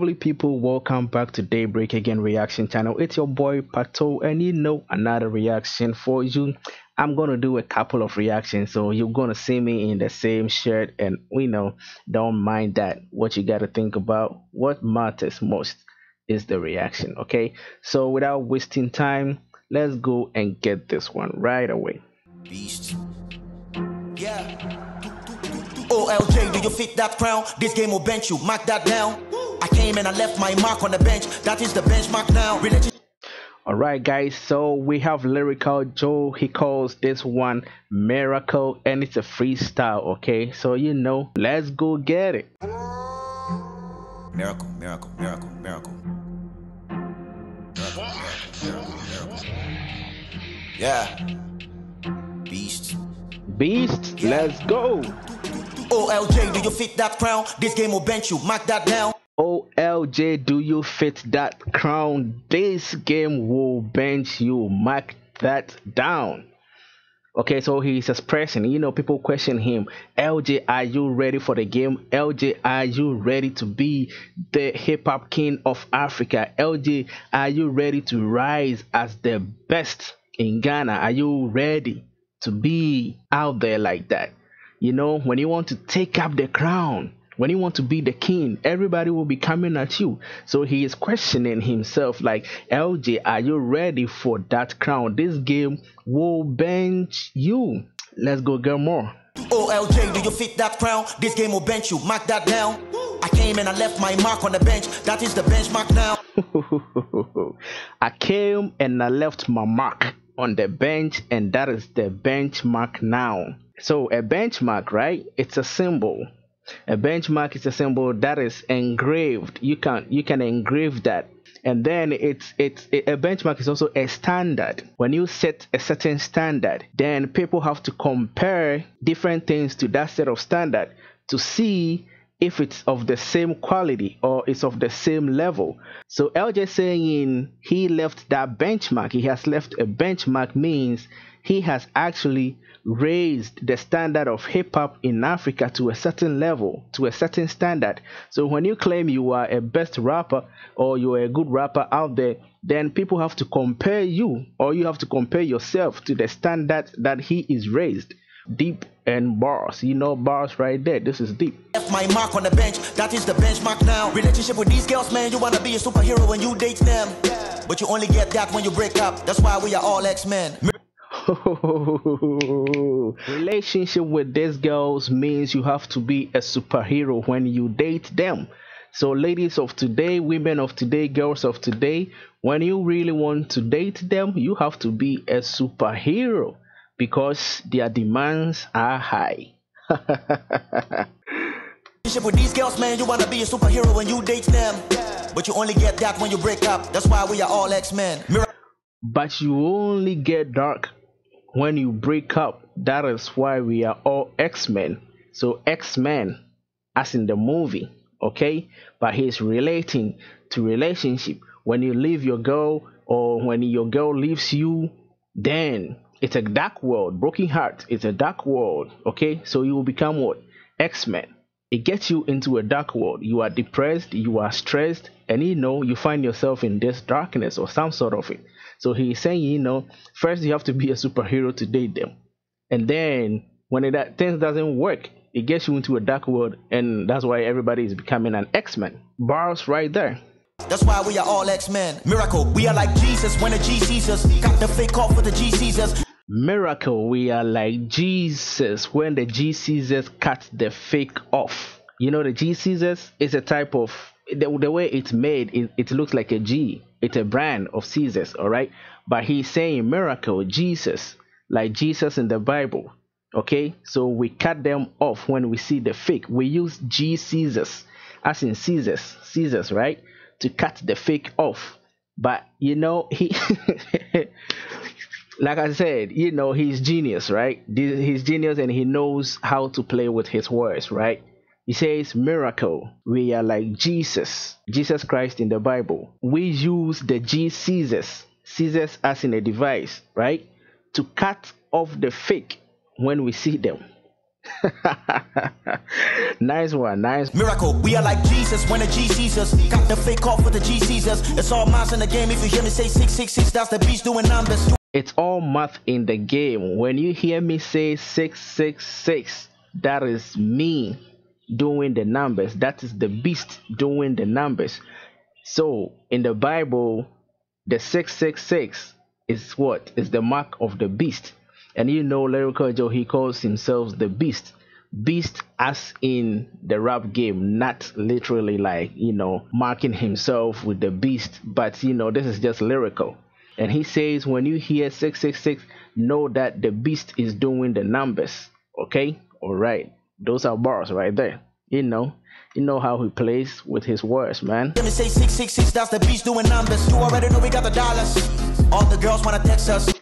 lovely people, welcome back to Daybreak Again Reaction Channel. It's your boy Pato, and another reaction for you. I'm gonna do a couple of reactions, so you're gonna see me in the same shirt, and don't mind that. What you gotta think about, what matters most is the reaction, okay? So without wasting time, let's go and get this one right away. Beast. Yeah. OLJ, do you fit that crown? This game will bench you, mark that down. I came and I left my mark on the bench. That is the benchmark now. Alright guys, so we have Lyrical Joe. He calls this one Miracle, and it's a freestyle, okay? So let's go get it. Miracle, miracle, miracle, miracle. Miracle, miracle, miracle. Yeah. Beast. Beast, yeah. Let's go. OLJ, do you fit that crown? This game will bench you, mark that down. OLJ, do you fit that crown? This game will bench you, mark that down. Okay, so he's expressing, people question him. LJ, are you ready for the game? LJ, are you ready to be the hip-hop king of Africa? LJ, are you ready to rise as the best in Ghana? Are you ready to be out there like that? When you want to take up the crown, when you want to be the king, everybody will be coming at you. So he is questioning himself like, LJ, are you ready for that crown? This game will bench you. Let's go get more. OLJ, do you fit that crown? This game will bench you, mark that down. I came and I left my mark on the bench. That is the benchmark now. I came and I left my mark on the bench, and that is the benchmark now. So a benchmark, right? It's a symbol. A benchmark is a symbol that is engraved. You can engrave that, and then a benchmark is also a standard. When you set a certain standard, then people have to compare different things to that set of standard to see if it's of the same quality or it's of the same level. So LJ saying he left that benchmark, he has left a benchmark, means he has actually raised the standard of hip-hop in Africa to a certain level, to a certain standard. So when you claim you are a best rapper or you are a good rapper out there, then people have to compare you, or you have to compare yourself to the standard that he is raised. Deep and bars, bars right there. This is deep. Left my mark on the bench, that is the benchmark now. Relationship with these girls, man, you wanna be a superhero when you date them, but you only get that when you break up. That's why we are all ex-men. Relationship with these girls means you have to be a superhero when you date them. So ladies of today, women of today, girls of today, when you really want to date them, you have to be a superhero, because their demands are high. With these girls, man, you wanna be a superhero when you date them, but you only get that when you break up. That's why we are all ex-men. But you only get dark when you break up. That is why we are all X-Men. So X-Men, as in the movie, okay? But he's relating to relationship. When you leave your girl, or when your girl leaves you, then it's a dark world. Broken heart, it's a dark world, okay? So you will become what? X-Men. It gets you into a dark world. You are depressed, you are stressed, and you find yourself in this darkness or some sort of it. So he's saying, first you have to be a superhero to date them, and then when things doesn't work, it gets you into a dark world, and that's why everybody is becoming an X-Men. Bars right there. That's why we are all X-Men. Miracle, we are like Jesus when the G sees us. Cut the fake off with the G sees us. Miracle, we are like Jesus when the G scissors cut the fake off. The G scissors is a type of, the way it's made, it looks like a G. It's a brand of scissors, all right? But he's saying miracle, Jesus, like Jesus in the Bible, okay? So we cut them off when we see the fake. We use G scissors, as in scissors, right? To cut the fake off. But he like I said, he's genius, right? He's genius, and he knows how to play with his words, right? He says, miracle, we are like Jesus Christ in the Bible. We use the G scissors as in a device, right? To cut off the fake when we see them. Nice one, nice. Miracle, we are like Jesus when the G sees us. Got the fake off with the G sees us. It's all mass in the game. If you hear me say 666, that's the beast doing numbers. It's all math in the game. When you hear me say 666, that is me doing the numbers. That is the beast doing the numbers. So in the Bible, the 666 is what? Is the mark of the beast. And you know, Lyrical Joe, he calls himself the beast. Beast as in the rap game, not literally like, marking himself with the beast, but this is just lyrical. And he says, when you hear 666, know that the beast is doing the numbers. Okay? All right. Those are bars right there. You know how he plays with his words, man. Let me say 666, that's the beast doing numbers. You already know we got the dollars. All the girls wanna text us.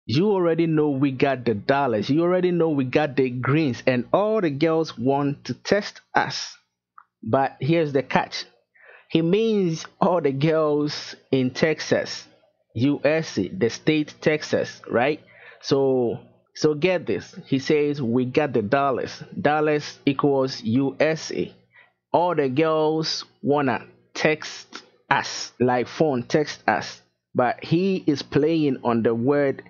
You already know we got the dollars. You already know we got the greens. And all the girls want to test us. But here's the catch. He means all the girls in Texas, USA, the state Texas, right? So get this. He says we got the dollars. Dollars equals USA. All the girls wanna text us, like phone text us. But he is playing on the word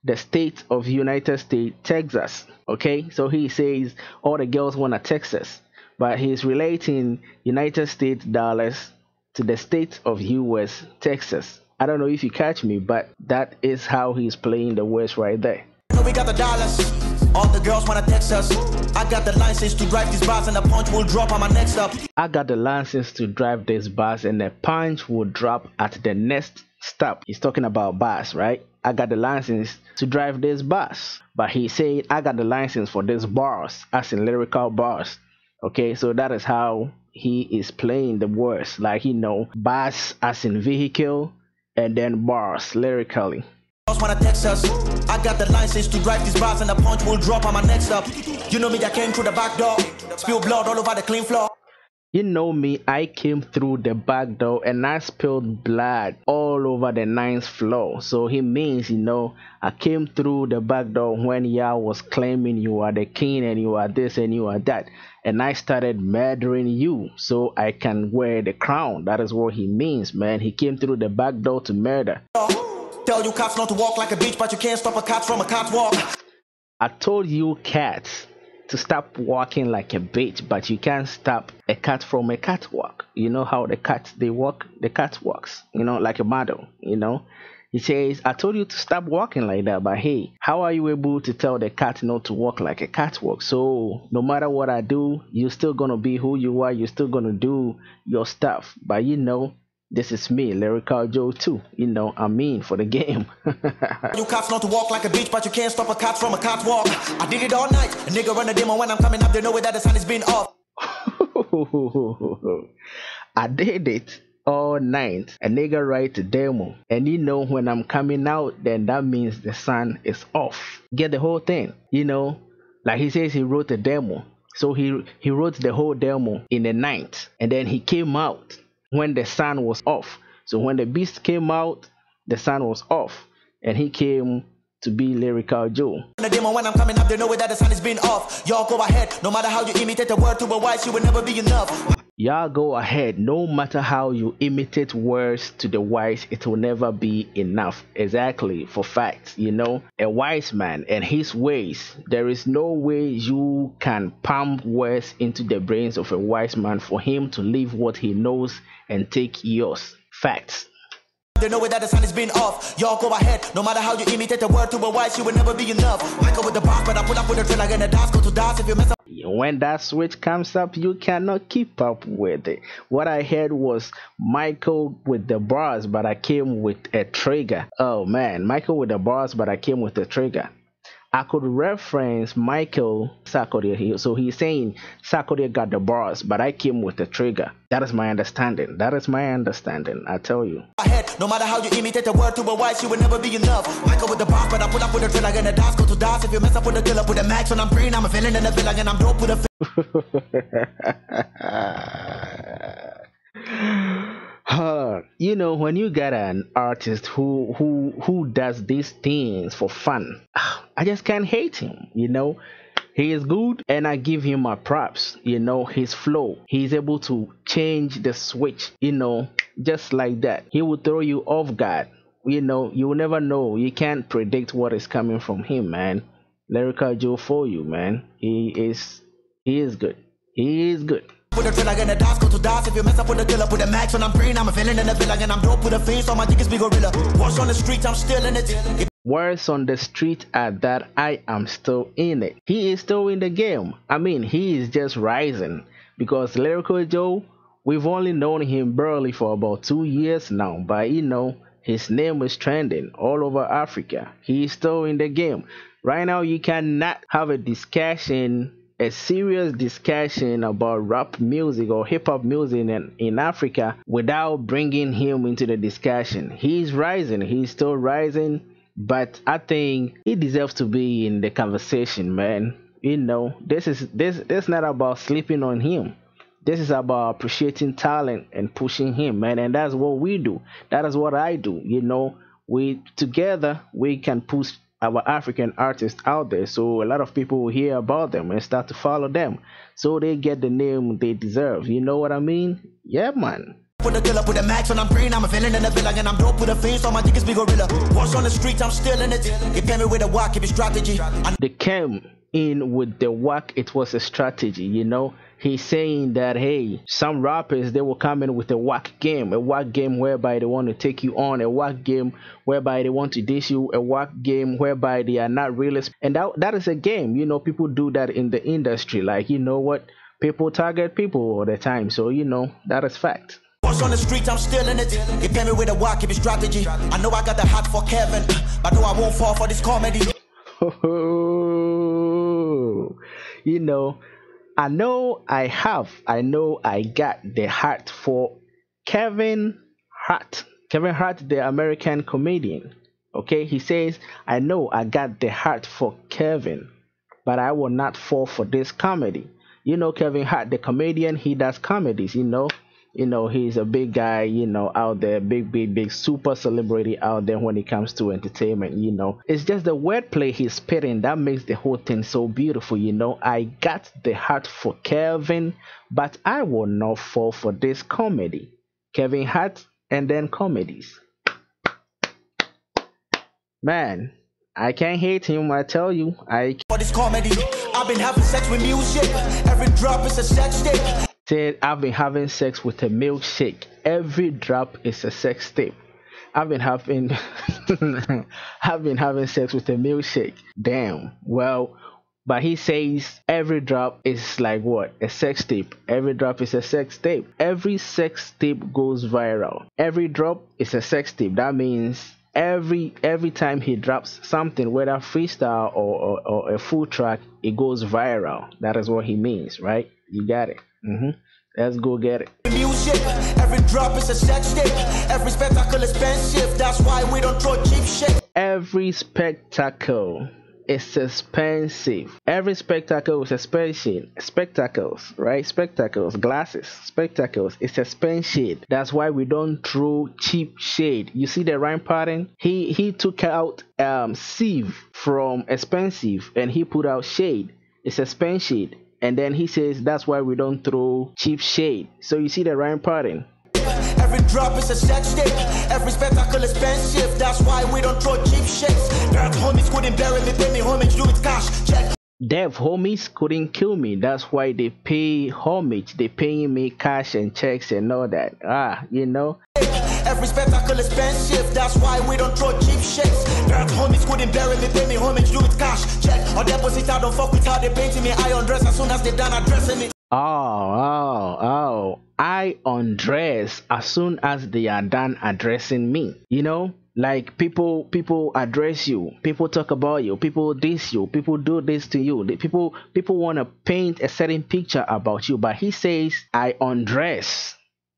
the state of United States, Texas. Okay, so he says all the girls wanna Texas, but he's relating United States dollars to the state of US, Texas. I don't know if you catch me, but that is how he's playing the words right there. We got the dollars. All the girls wanna text us. I got the license to drive these bars and the punch will drop on my next up. I got the license to drive this bus and the punch will drop at the next stop. He's talking about bus, right? I got the license to drive this bus, but he said I got the license for this bars, as in lyrical bars. Okay, so that is how he is playing the words, like bus as in vehicle, and then bars lyrically. Wanna text us. I got the license to drive these bars and the punch will drop on my next up. You know me, I came through the back door, spill blood all over the clean floor. You know me, I came through the back door and I spilled blood all over the ninth floor. So he means, I came through the back door when y'all was claiming you are the king and you are this and you are that. And I started murdering you so I can wear the crown. That is what he means, man. He came through the back door to murder. Tell you cats not to walk like a bitch, but you can't stop a cat from a catwalk. I told you cats to stop walking like a bitch, but you can't stop a cat from a catwalk. You know how the cats they walk, the cat walks, like a model, He says, I told you to stop walking like that, but hey, how are you able to tell the cat not to walk like a catwalk? So no matter what I do, you're still gonna be who you are, you're still gonna do your stuff. But this is me, Lyrical Joe too. I mean for the game. You cats not to walk like a bitch, but you can't stop a cat from a catwalk. I did it all night. A nigga run a demo when I'm coming up, they know that the sun has been off. I did it all night. A nigga write a demo. And when I'm coming out, then that means the sun is off. Get the whole thing. Like he says he wrote a demo. So he wrote the whole demo in the night. And then he came out when the sun was off. So when the beast came out, the sun was off, and he came to be Lyrical Joe. The demo when I'm coming up, they know that the sun has been off. Y'all go ahead, no matter how you imitate the word to a wise, you will never be enough. Y'all go ahead, no matter how you imitate words to the wise, it will never be enough. Exactly, for facts, a wise man and his ways, there is no way you can pump words into the brains of a wise man for him to leave what he knows and take yours. Facts. They know that the sun has been off. Y'all go ahead, no matter how you imitate the word to a wise, you will never be enough. Michael with the box, but I pull up with the drill again, the dance go to dance if you mess up. When that switch comes up, you cannot keep up with it. What I heard was Michael with the bars, but I came with a trigger. Oh man, Michael with the bars, but I came with a trigger. I could reference Michael Sarkodie here. So he's saying Sarkodie got the bars, but I came with the trigger. That is my understanding. That is my understanding. I tell you. Ahead, no matter how you imitate the word to a wise, you will never be enough. Michael with the box, but I put up with the drill again, the dance go to dance. If you mess up with the killer, put the max when I'm green, I'm a villain and a villain, and I'm dope with a when you got an artist who does these things for fun, I just can't hate him. He is good, and I give him my props. His flow. He's able to change the switch, just like that. He will throw you off guard. You will never know. You can't predict what is coming from him, man. Lyrical Joe for you, man. He is good. He is good. Put a drill again, the dance go to dance. If you mess up with the killer, put the max when I'm green. I'm a villain in the villain, and I'm dope with a face on my dick is big gorilla. What's on the street, I'm still in it. Words on the street are that I am still in it. He is still in the game. I mean, he is just rising, because Lyrical Joe, we've only known him barely for about 2 years now, but his name is trending all over Africa. He is still in the game. Right now, you cannot have a serious discussion about rap music or hip-hop music in Africa without bringing him into the discussion. He's rising. He's still rising, but I think he deserves to be in the conversation, man. This is not about sleeping on him. This is about appreciating talent and pushing him, man. And that's what we do. That is what I do. We together we can push our African artists out there, so a lot of people will hear about them and start to follow them, so they get the name they deserve. You know what I mean? Yeah, man. Put the killer, put the max when I'm green. I'm a villain in the villain, and I'm dope with a face on my dick is big gorilla. What's on the street, I'm still in it. They pay me with a walk, it be strategy. They came in with the work. It was a strategy. He's saying that, hey, some rappers, they will come in with a whack game whereby they want to take you on, a whack game whereby they want to dish you, a whack game whereby they are not realist. And that is a game. People do that in the industry. Like, what? People target people all the time. So, that is fact. What's on the street, I'm still in it. They pay me with a walk, it be strategy. I know I got the heart for Kevin, but no, I won't fall for this comedy. I know I got the heart for Kevin Hart. Kevin Hart, the American comedian. Okay, he says, I know I got the heart for Kevin, but I will not fall for this comedy. Kevin Hart, the comedian, he does comedies, he's a big guy, out there, big super celebrity out there when it comes to entertainment. It's just the wordplay he's spitting that makes the whole thing so beautiful. I got the heart for Kevin, but I will not fall for this comedy. Kevin Hart and then comedies. Man, I can't hate him, I tell you. For this comedy, I've been having sex with music. Every drop is a sex tape. Said, I've been having sex with a milkshake. Every drop is a sex tape. I've been having sex with a milkshake. Damn. Well, but he says every drop is like what? A sex tape. Every drop is a sex tape. Every sex tape goes viral. Every drop is a sex tape. That means every time he drops something, whether freestyle or a full track, it goes viral. That is what he means, right? You got it. Let's go get it. Music, every drop is a sex tape. Every spectacle is expensive. That's why we don't throw cheap shit. Every spectacle is expensive. Every spectacle is expensive. Spectacles, right? Spectacles, glasses, spectacles. It's expensive. That's why we don't throw cheap shade. You see the rhyme pattern? He took out sieve from expensive and he put out shade. It's expensive. And then he says that's why we don't throw cheap shade. So you see the rhyme pattern. Every drop is a sex tape. Every spectacle is expensive. That's why we don't throw cheap shakes. Dead homies couldn't bury me, pay me homage, do it cash. Check. Deaf homies couldn't kill me. That's why they pay homage. They paying me cash and checks and all that. Every spectacle is expensive. That's why we don't throw cheap shakes. Dead homies couldn't bury me, pay me homage, do it cash. Check. Or deposit, I don't fuck with how they painting me. I undress as soon as they done addressing me. Oh. I undress as soon as they are done addressing me. Like people address you, people talk about you, people diss you, people do this to you. People want to paint a certain picture about you, but he says I undress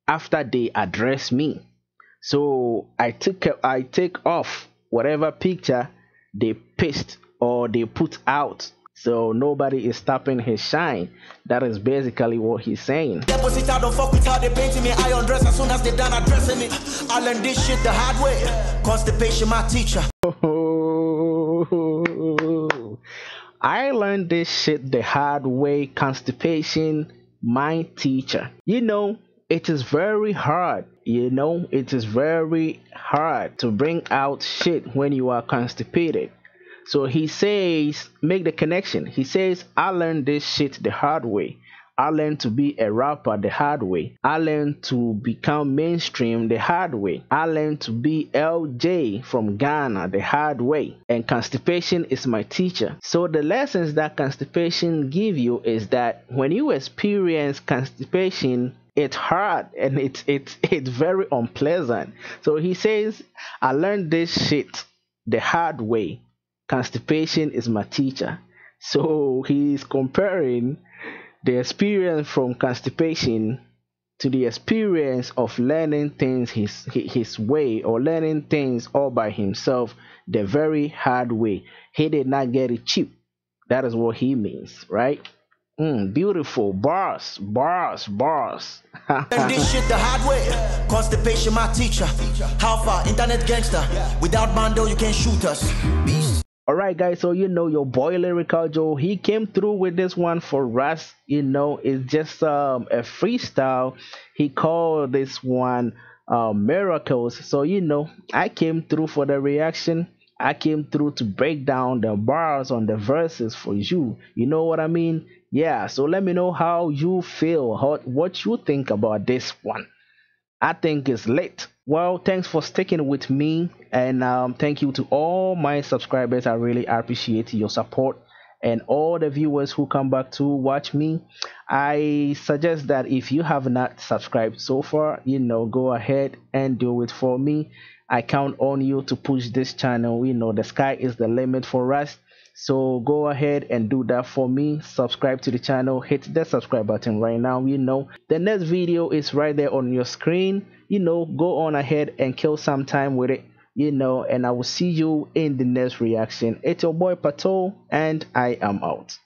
after they address me. So I take off whatever picture they paste or they put out. So nobody is stopping his shine. That is basically what he's saying. Deposit, I don't fuck with how they painting me. I undress as soon as they done addressing me. I learned this shit the hard way. Constipation, my teacher. I learned this shit the hard way. Constipation, my teacher. It is very hard. It is very hard to bring out shit when you are constipated. So he says, make the connection. He says, I learned this shit the hard way. I learned to be a rapper the hard way. I learned to become mainstream the hard way. I learned to be LJ from Ghana the hard way. And constipation is my teacher. So the lessons that constipation give you is that when you experience constipation, it's hard and it's very unpleasant. So he says, I learned this shit the hard way. Constipation is my teacher. So he's comparing the experience from constipation to the experience of learning things his way, or learning things all by himself the very hard way. He did not get it cheap. That is what he means, right? Beautiful bars. And this shit the hard way. Constipation, my teacher. How far? Internet gangster. Without Mando, you can't shoot us. Beast. Alright guys, so your boy Lyrical Joe, he came through with this one for us. It's just a freestyle. He called this one Miracles. So I came through for the reaction. I came through to break down the bars on the verses for you. You know what I mean? Yeah, so let me know how you feel, what you think about this one. I think it's lit. Well, thanks for sticking with me, and thank you to all my subscribers. I really appreciate your support, and all the viewers who come back to watch me. I suggest that if you have not subscribed so far, go ahead and do it for me. I count on you to push this channel. The sky is the limit for us. So go ahead and do that for me. Subscribe to the channel. Hit the subscribe button right now. The next video is right there on your screen. Go on ahead and kill some time with it. And I will see you in the next reaction. It's your boy Pato, and I am out.